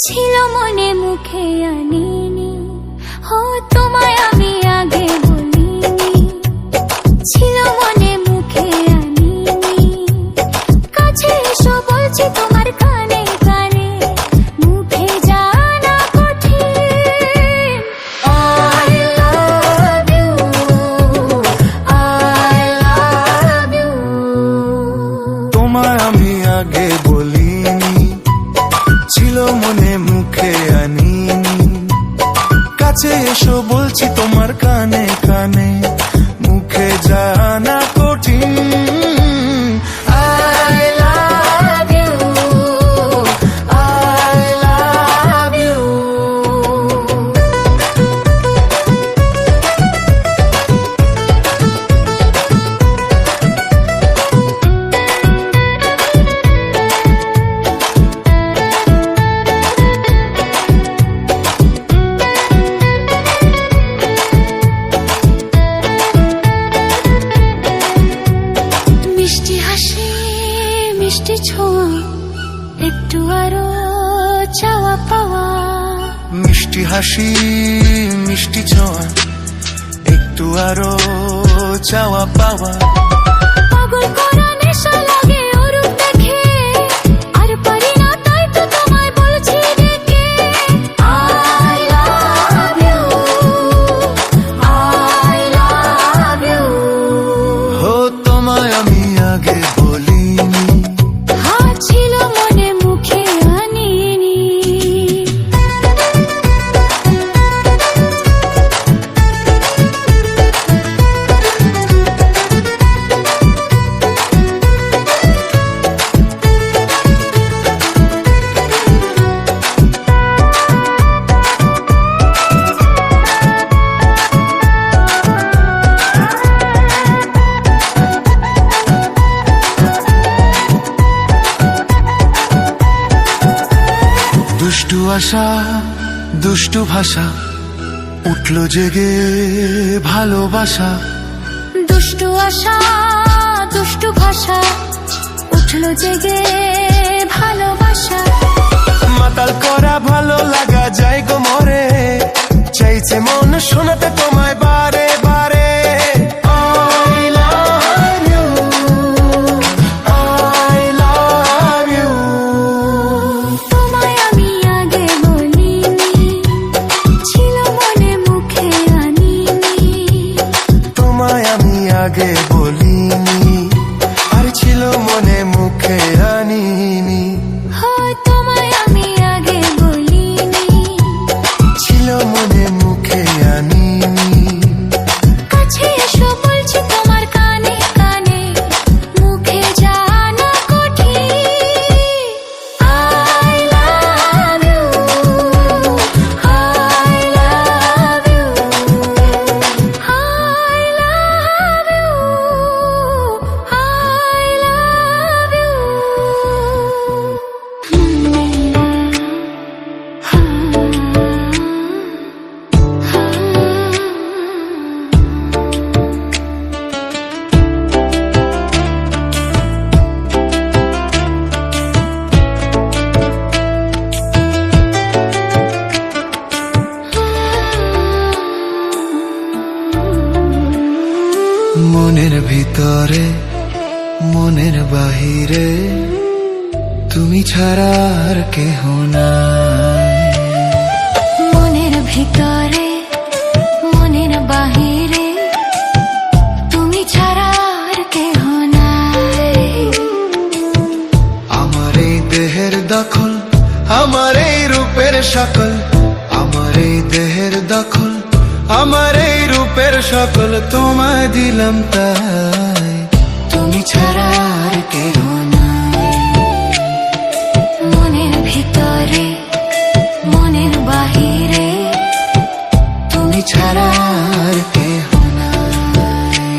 ছিল মনে মুখে আনিনি, ও তোমায় আমি আগে বলিনি। ছিল মনে মুখে আনিনি, কাছে এসো বলছি তোমার কানে কানে, মুখে জানা কঠিন। I love you, I love you। তোমায় আমি আগে বলিনি, ছিল মনে মুখে আনিনি, কাছে এসো বলছি তোমার কানে কানে, মুখে জানা কঠিন। I love you, I love you। মিষ্টি হাসি মিষ্টি ছোঁয়া, একটু আরো চাওয়া পাওয়া। মিষ্টি হাসি মিষ্টি ছোঁয়া, একটু আরো চাওয়া পাওয়া। পাগল করা নেশা লাগে ওর রূপ দেখে, আর পারি না তাই তো তোমায় বলছি ডেকে। I love you, I love you। ও তোমায় আমি আগে বলিনি, হ্যাঁ ছিল মনে মুখে আনিনি। দুষ্টু আশা দুষ্টু ভাষা, উঠলো জেগে ভালোবাসা। দুষ্টু আশা দুষ্টু ভাষা, উঠলো জেগে ভালোবাসা। মাতাল করা ভালো লাগা যায় গো মরে, চাইছে মন শোনাতে তোমায় বারে বারে। I love you, I love you। তোমায় আমি আগে বলিনি, ছিল মনে মুখে আনিনি। তোমায় আমি আগে বলিনি, আর ছিল মনে মুখে আনিনি। হো তোমায় আমি আগে বলিনি, ছিল মনে মুখে আনিনি। কাছে এসো বলছি তোমার কানে কানে, মুখে জানা কঠিন। I love you, I love you, I love you, I love you। মনের ভিতরে মনের বাহিরে, তুমি ছাড়া আর কেহ নাই। মনের ভিতরে মনের বাহিরে, তুমি ছাড়া আর কেহ নাই। আমার এই দেহের দখল, আমার এই রূপের সকল, আমার এই দেহের দখল, আমার এই রূপের সকল তোমায় দিলাম তাই। তুমি ছাড়া আর কেহ নাই। মনের ভিতরে মনের বাহিরে, তুমি ছাড়া আর কেহ নাই।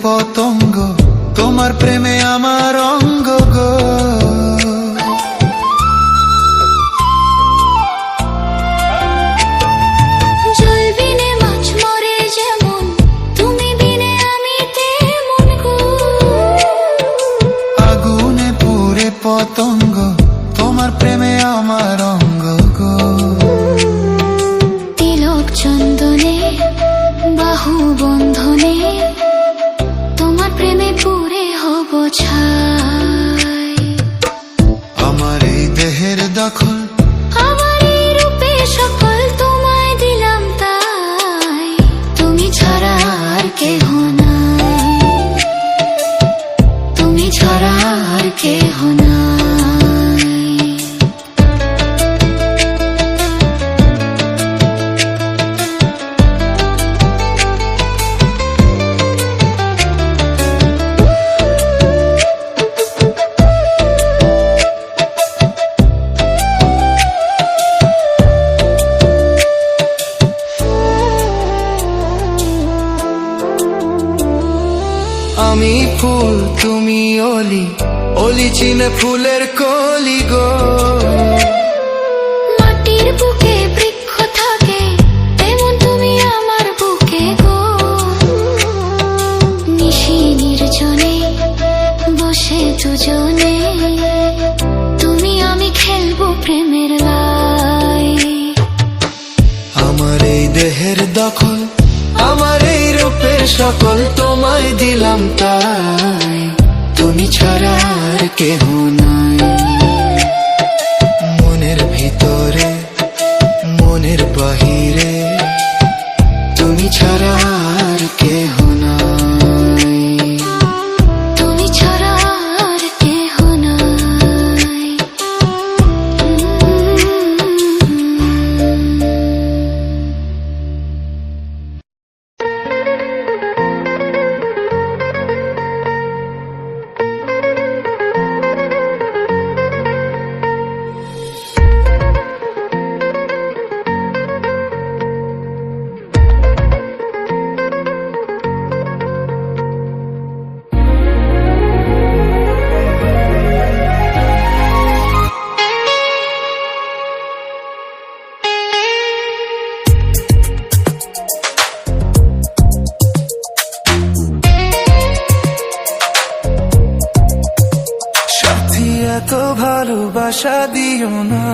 পতঙ্গ, তোমার প্রেমে আমার অঙ্গ গো। জল বিনে মাছ মরে যেমন, তুমি বিনে আমি তেমন গো। আগুনে পুড়ে পতঙ্গ, তোমার প্রেমে আমার অঙ্গ গো। তিলক চন্দনে বাহু বন্ধনে, তোমার প্রেমে পুরে হব ছাই। আমার এই দেহের দখল, আমার এই রূপে সকল তোমায় দিলাম তাই, তুমি ছাড়া আর কেহ নাই, তুমি ছাড়া আর কেহ নাই। আমি ফুল তুমি অলি, অলি চিনে ফুলের কলি গো। মাটির বুকে বৃক্ষ থাকে, তেমন তুমি আমার বুকে গো। নিশি নির্জনে বসে দুজনে, তুমি আমি খেলবো প্রেমের লাই। আমার এই দেহের দখল, আমার এই রূপের সকল তোমায় দিলাম তাই, তুমি ছাড়া আর কেহ নাই। মনের ভিতরে মনের বাহিরে, তুমি ছাড়া আর কেহ নাই, তুমি ছাড়া আর কেহ নাই। সাথী এত ভালোবাসা দিও না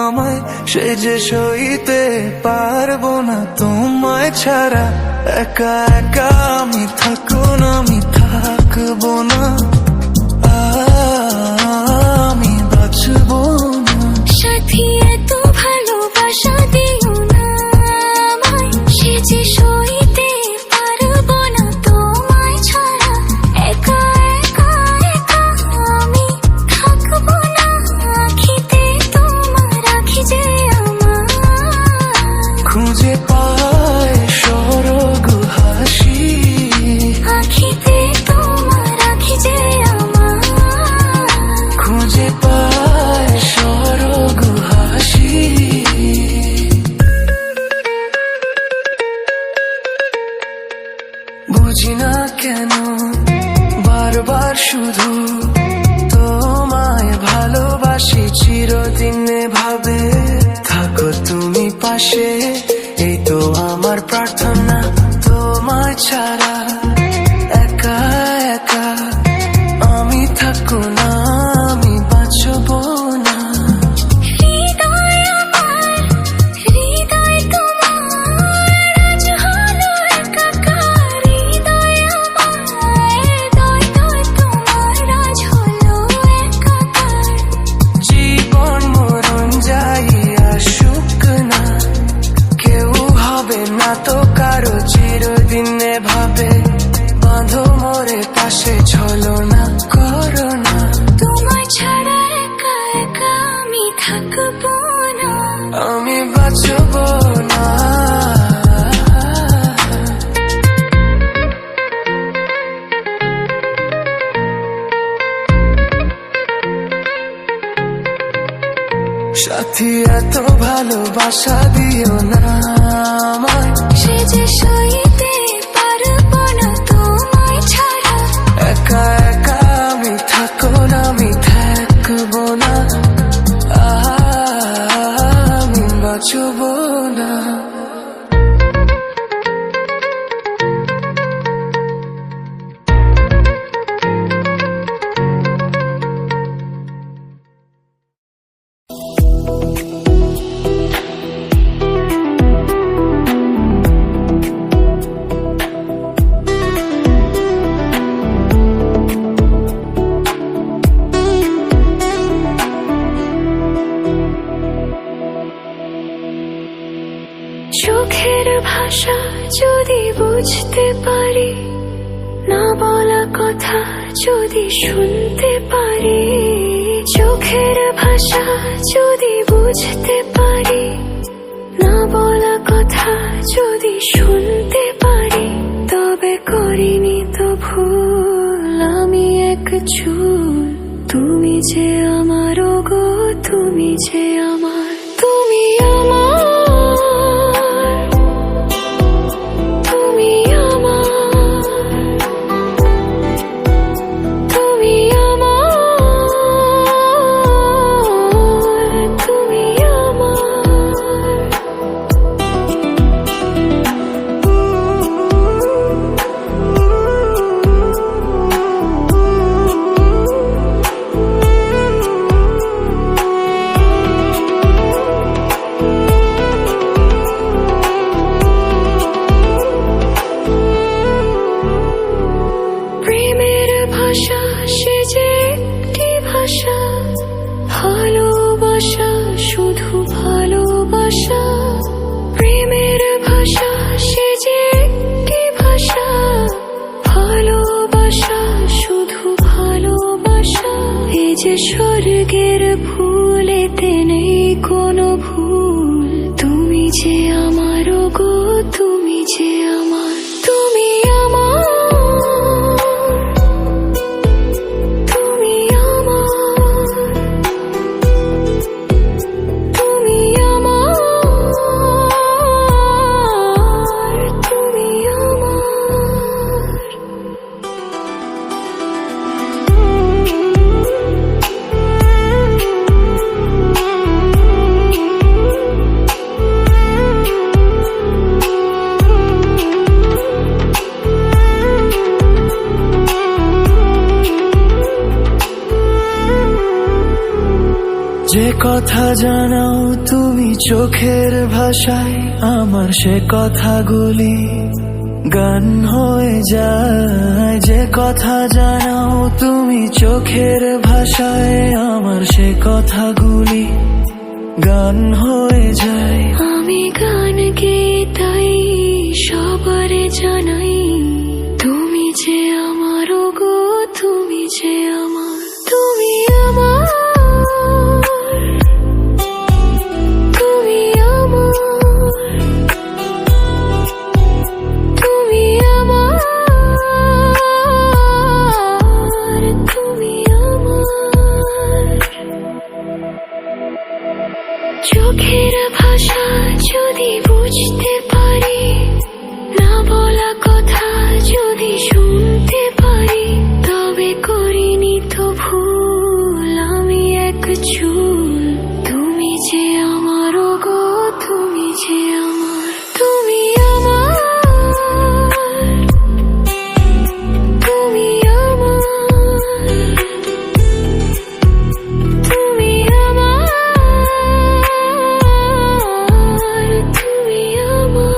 আমায়, সে যে সইতে পারবো না তোমায় ছাড়া। একা একা আমি থাকুন, আমি থাকবো না, আমি বাঁচবো না। সাথী এত ভালোবাসা দিও না আমায়, সে যে সইতে পারবো না তোমায় ছাড়া। একা একা একা আমি থাকবো না, আখিতে তোমার রাখি যে আমার। খুঁজে পায় স্বর্গ হাসি, আখিতে তোমার রাখি যে আমার। খুঁজে পায় স্বর্গ হাসি। বুঝি না কেন বারবার শুধু তোমায় ভালোবাসি, চিরদিনে ভাবে থাকো তুমি পাশে, এই তো আমার প্রার্থনা। তোমায় ছাড়া একা একা আমি থাকো না, আমি বাঁচবো না। হৃদয় আমার, হৃদয় তোমার, আজ হলো একাকার। হৃদয় আমার, হৃদয় তোমার, আজ হলো একাকার। জীবন মরণ যাই আসুক না, কেউ হবে না তো কারো, চিরদিনে ভাবে বাঁধো মোরে পাশে, ছলো না করো না। তোমায় ছাড়া একা একা আমি থাকবো না, আমি বাঁচবো না। সাথী এত ভালোবাসা দিও না আমায়, সে যে সইতে পারবো না তোমায় বুঝতে পারি, না বলা কথা যদি শুনতে পারি, চোখের ভাষা যদি বুঝতে পারি, না বলা কথা যদি শুনতে পারি, তবে করিনি তো ভুল আমি এক চুল। তুমি যে আমার গো, তুমি যে আমার, তুমি আমার, তুমি আমার, তুমি আমার, তুমি আমার। প্রেমের ভাষা সে যে একটি ভাষা, ভালোবাসা শুধু ভালোবাসা। প্রেমের ভাষা সে যে একটি ভাষা, ভালোবাসা শুধু ভালোবাসা। এই যে স্বর্গের ফুল, এতে নেই কোনো ভুল। তুমি যে আমার গো, তুমি যে আমার, তুমি আমার, তুমি আমার, তুমি আমার, তুমি আমার। যে কথা জানাও তুমি চোখের ভাষায়, আমার সে কথাগুলি গান হয়ে যায়। যে কথা জানাও তুমি চোখের ভাষায়, আমার সে কথাগুলি গান হয়ে যায়। আমি গান গেয়ে তাই সবারে জানাই, তুমি যে আমার গো, তুমি যে আমার, তুমি আমার, তুমি আমার, তুমি আমার, তুমি আমার। চোখের ভাষা যদি বুঝতে পারি, না বলা কথা যদি শুনতে পারি, তবে করিনি তো ভুল আমি এক চুল। তুমি যে আমার গো, তুমি যে আমার, তুমি আমার, তুমি আমার, তুমি আমার, তুমি আমার।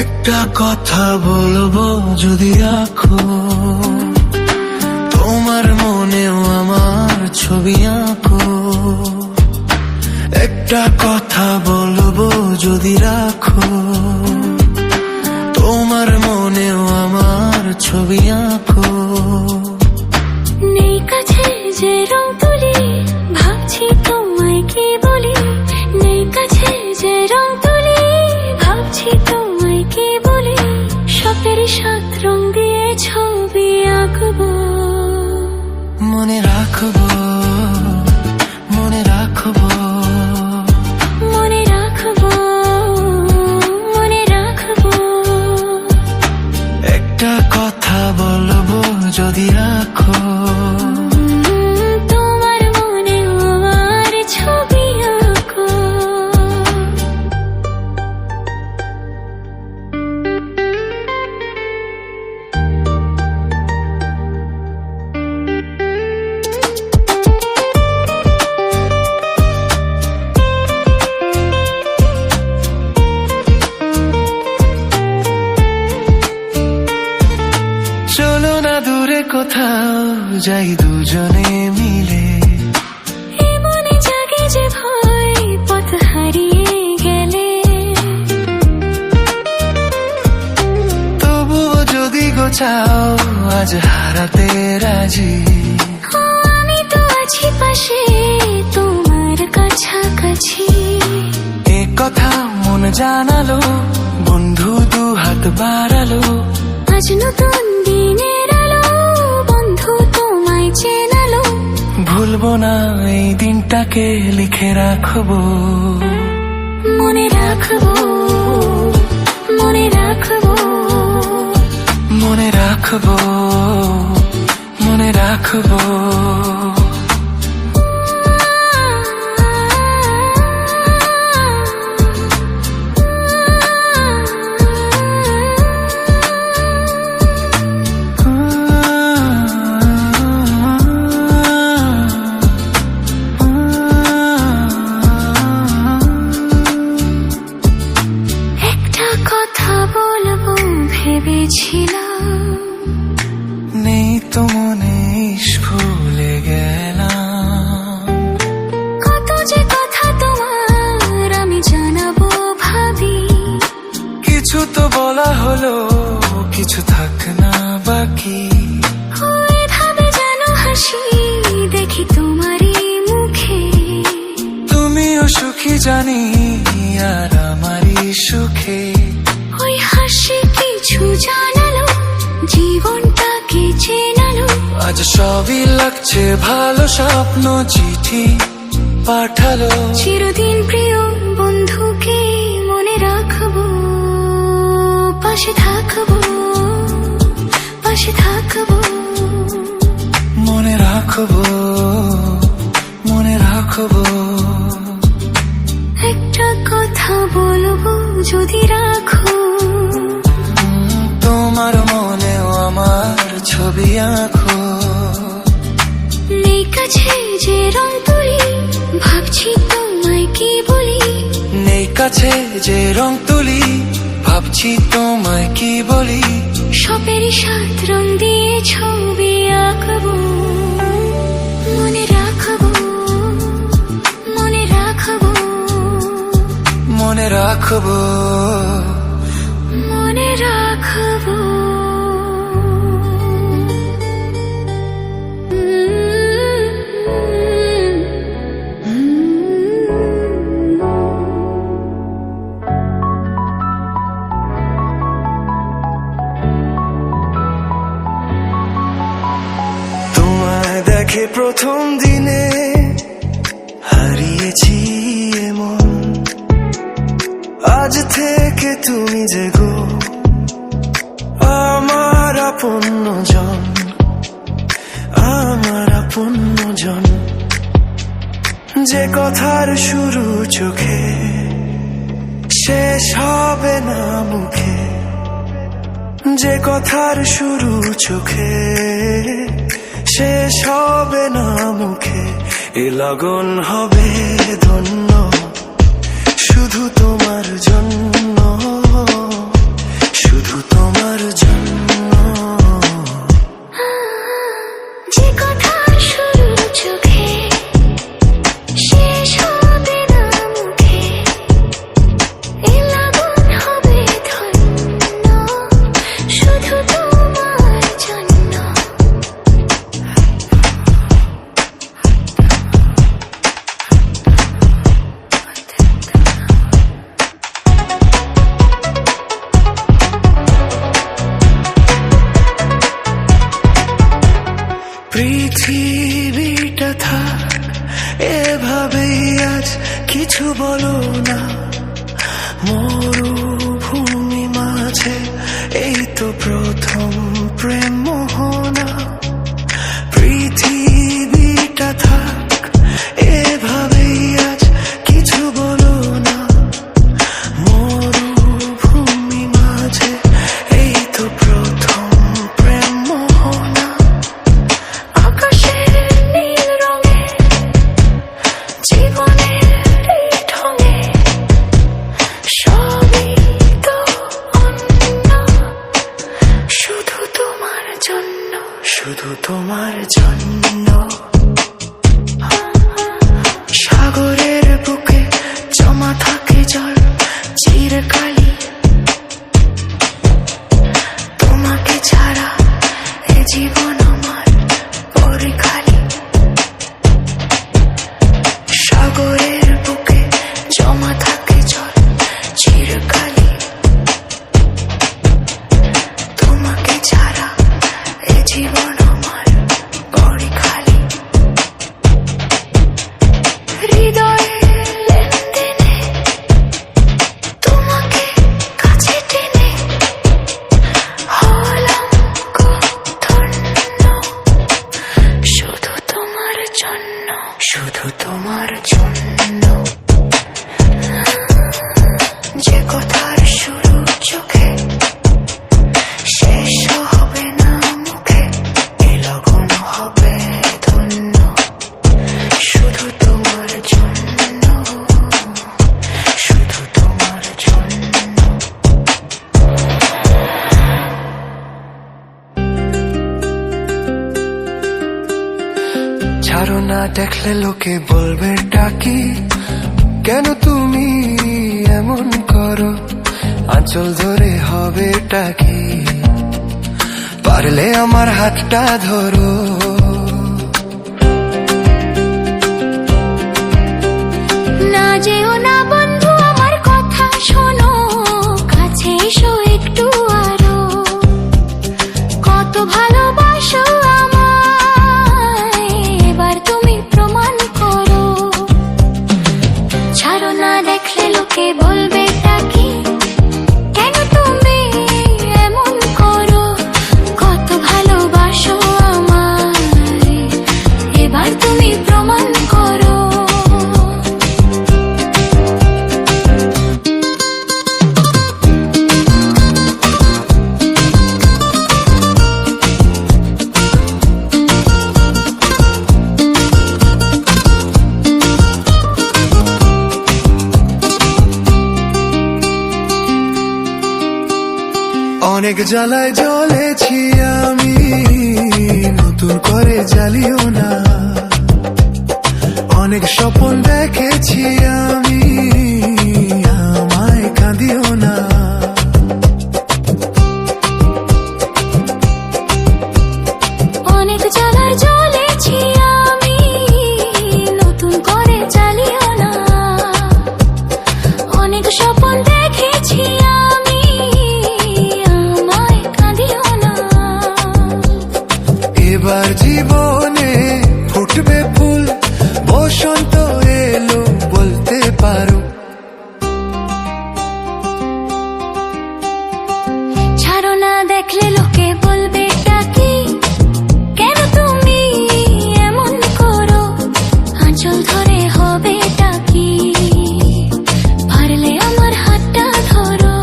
একটা কথা বলবো যদি রাখো, তোমার মনেও আমার ছবি আঁকো। একটা কথা বলবো যদি রাখো, তোমার মনেও আমার ছবি আঁকো। নেই কাছে যে রং তুলি, ভাবছি তোমায় কি বলি। নেই কাছে যে রং তুলি, ভাবছি তোমায় কি বলি। সবের 7 রং দিয়ে ছবি আঁকবো, মনে রাখবো, মনে রাখবো, মনে রাখবো, মনে রাখবো। একটা কথা বলবো যদি রাখো, তোমার মনে আমার ছবি আঁকো। কোথাও যাই দুজনে মিলে। এ মনে জাগে যে ভয় পথ হারিয়ে গেলে, তবুও যদি গোছাও আজ হারাতে রাজি। আমি তো আছি পাশে তোমার কাছাকাছি। এ কথা মন জানালো, বন্ধু দু হাত বাড়ালো। আজ নতুন দিনের আলো, বন্ধু তোমায় চেনালো। ভুলবো না এই দিনটাকে, লিখে রাখবো, মনে রাখবো, মনে রাখবো, মনে রাখবো, মনে রাখবো। একটা কথা বলবো ভেবেছিলাম, নেই তো মনে ভুলে গেলাম। কত যে কথা তোমার আমি জানাবো ভাবি। কিছু তো বলা হলো, কিছু থাক না বাকি। এভাবে যেন হাসি দেখি তোমারই মুখে। তুমিও সুখী জানি আর আমারই সুখে। ওই হাসি কিছু জানালো, জীবনটাকে চেনালো। আজ সবই লাগছে ভালো, স্বপ্ন চিঠি পাঠালো। চিরদিন প্রিয় বন্ধুকে মনে রাখবো, পাশে থাকবো, পাশে থাকবো। মনে রাখবো, মনে রাখবো। একটা কথা বলবো যদি রাখো, তোমার মনেও আমার ছবি আঁকো। নেই কাছে যে রং তুলি, ভাবছি তোমায় কি বলি। নেই কাছে যে রং তুলি, ভাবছি তোমায় কি বলি। সবেরই সাত রং দিয়ে ছবি আঁকবো, মনে রাখবো, মনে রাখবো, মনে রাখবো, মনে রাখবো। তোমায় দেখে প্রথম দিনে হারিয়েছি এমন। আজ থেকে তুমি যে গো আমার আপনজন, আমার আপনজন। যে কথার শুরু চোখে, শেষ হবে না মুখে। যে কথার শুরু চোখে, শেষ হবে না মুখে। এ লগন হবে ধন্য শুধু তোমার জন্য, শুধু তোমার জন্য। যে কথা শুরু চোখে, শেষ হবে না মুখে। এ লাগন হবে ধন্য শুধু তোমার জন্য। পৃথিবীটা থাক এভাবেই, আজ কিছু বলো না। মরুভূমি মাঝে এই তো প্রথম প্রেম মোহনা। পৃথিবীটা থাক এভাবেই, আজ কিছু বলো না। মরুভূমি মাঝে এই তো প্রথম প্রেম মোহনা। আকাশের নীল রঙে, জীবনের এই ঢঙে, সবই তো অন্য শুধু তোমার জন্য। শুধু তোমার জন্য সাগরের বুকে জমা থাকে জল চিরকালই তোমাকে ছাড়া এ জীবন আমার পরিখালি সাগরের বুকে জমা থাকে জল চিরকালই তোমাকে ছাড়া এ জীবন আমার পরিখালি হৃদয়ে লেনদেনে তোমাকে কাছে টেনে হলাম গো ধন্য শুধু তোমার জন্য শুধু তোমার জন্য যে কথার শুরু চোখে শেষ হবে না মুখে এ লগন হবে ধন্য শুধু তোমার জন্য শুধু তোমার জন্য ছাড়ো না দেখলে লোকে বলবে ডাকি কেন তুমি এমন করো আঁচল ধরে হবে টাকি পারলে আমার হাতটা ধরো না যেও না বন্ধু আমার কথা শোনো কাছে এসো একটু আরো কত ভালোবাসো আমায় এবার তুমি প্রমাণ করো ছাড়ো না দেখলে লোকে বলবে ডাকি কেন তুমি এমন করো কত ভালোবাসো আমায় এবার তুমি প্রমাণ করো অনেক জ্বালায় জ্বলেছি আমি নতুন করে জ্বালিও না অনেক স্বপ্ন দেখেছি আমি আমায় কাঁদিও না অনেক জ্বালায় জ্বলেছি আমি নতুন করে জ্বালিও না অনেক স্বপ্ন দেখেছি আমি আমায় কাঁদিও না এবার জীবনে ফুটবে ফুল বসন্ত এলো বলতে পারো ছাড়ো না দেখলে লোকে বলবে ডাকি কেন তুমি এমন করো আঁচল ধরে হবে ডাকি পারলে আমার হাতটা ধরো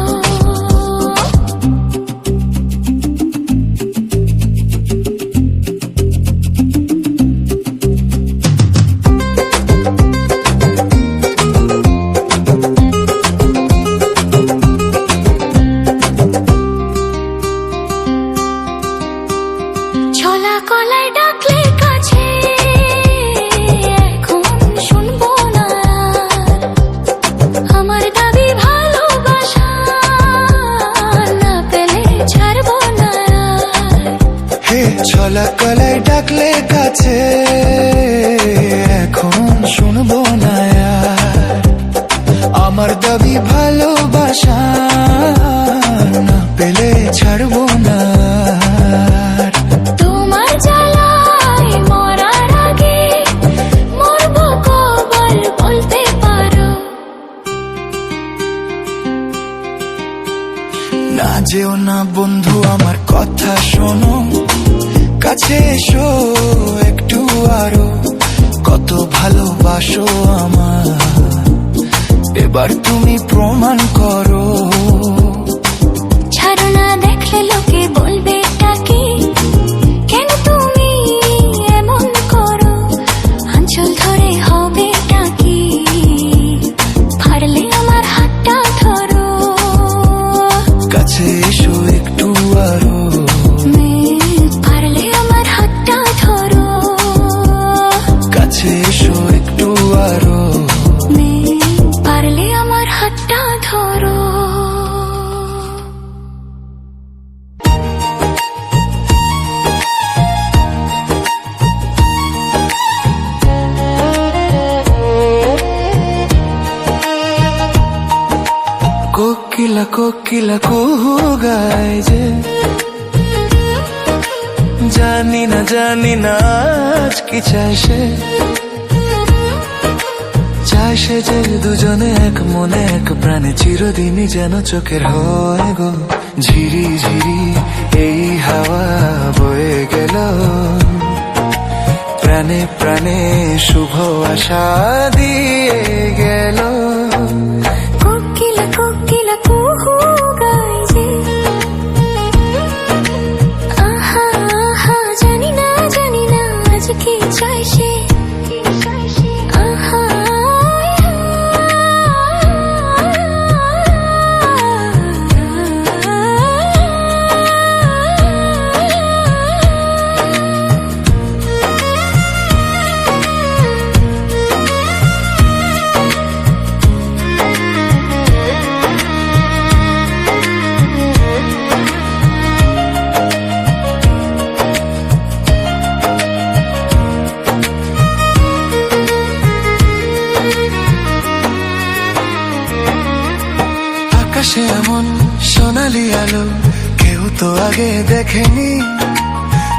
ছোলা কলাই ডাকলে কাছে এখন শুনবো না আমার দাবি ভালোবাসা না পেলে ছাড়বো না হে ছলা কলাই ডাকলে কাছে এখন শুনবো না আর। আমার দাবি ভালোবাসা না পেলে ছাড়বো না আর। তোমার জ্বালায় মরার আগে মরবো কবর বলতে পারো না যেও না বন্ধু আমার কথা শোনো কাছে এসো একটু আরো কত ভালোবাসো আমার এবার তুমি প্রমাণ করো ছাড়ো না দেখলে লোকে বলবে ডাকি কেন তুমি এমন করো আঁচল ধরে হবে ডাকি পারলে আমার হাতটা ধরো কাছে এসো একটু আরো পারলে আমার হাত কোকিলা কুহু গায় যে, জানি না আজ কি চায় সে যে দুজনে এক মনে এক প্রাণে চিরদিনই যেন চোখের হয় গো। ঝিরি ঝিরি এই হাওয়া বয়ে গেল, প্রাণে প্রাণে শুভ আশা দিয়ে গেল। কোকিলা কোকিলা কুহু গায় যে, আহা আহা জানি না আজ কি চায় সে। আহা আকাশে এমন সোনালি আলো কেউ তো আগে দেখেনি,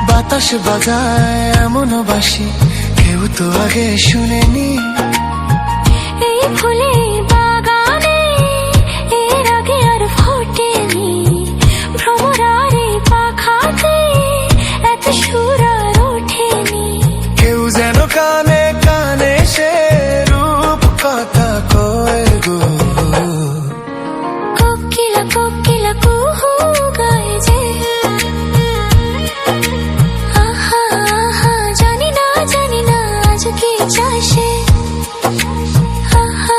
বাতাস বাজায় এমন বাঁশি কেউ তো আগে শুনেনি। এই ফুলে বাগানে এর আগে আর ফোটেনি, ভ্রমরার এই পাখাতে এত সুর আর ওঠেনি। কেউ যেন কানে কানে সে রূপ কথা কয় গো। কোকিলা কোকিলা কুহু গায় যে, আহা আহা জানি না আজ কি চায় সে। আহা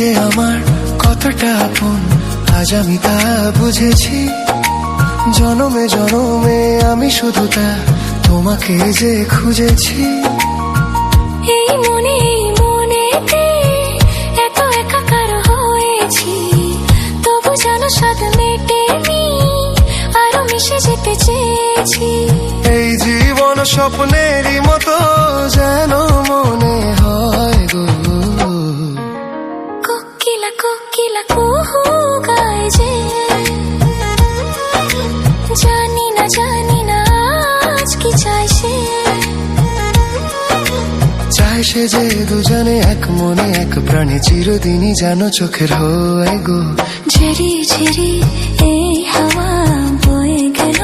যে আমার কতটা আপন আজ আমি তা বুঝেছি, জনমে জনমে আমি শুধু তা তোমাকে যে খুঁজেছি। এই মনেতে এত একাকার হয়েছি, তবু যেন স্বাদ মেটেনি, আরো মিশে যেতে চেয়েছি। এই জীবন স্বপ্নেরই মতো যেন মনে হয় গো। কোকিলা কোকিলা কুহু গায় যে, জানি না আজ কি চায় সে। চায় সে যে দুজনে এক মনে এক প্রাণে চিরদিনই যেন চোখের হয় গো। ঝিরি ঝিরি এই হাওয়া বয়ে গেল,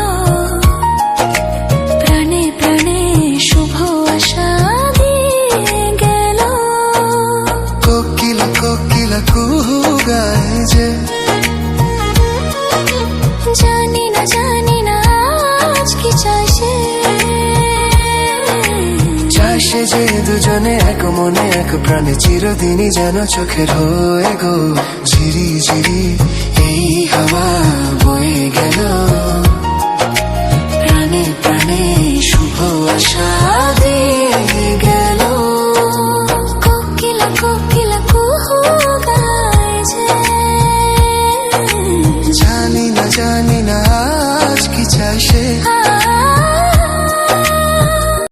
প্রাণে প্রাণে শুভ আশা দিয়ে গেল। কোকিলা কোকিলা কুহু গায় যে, জানি না আজ কি চায় সে। চায় সে যে দুজনে এক মনে এক প্রাণে চিরদিনই যেন চোখের হয় গো। ঝিরি ঝিরি এই হাওয়া বয়ে গেল।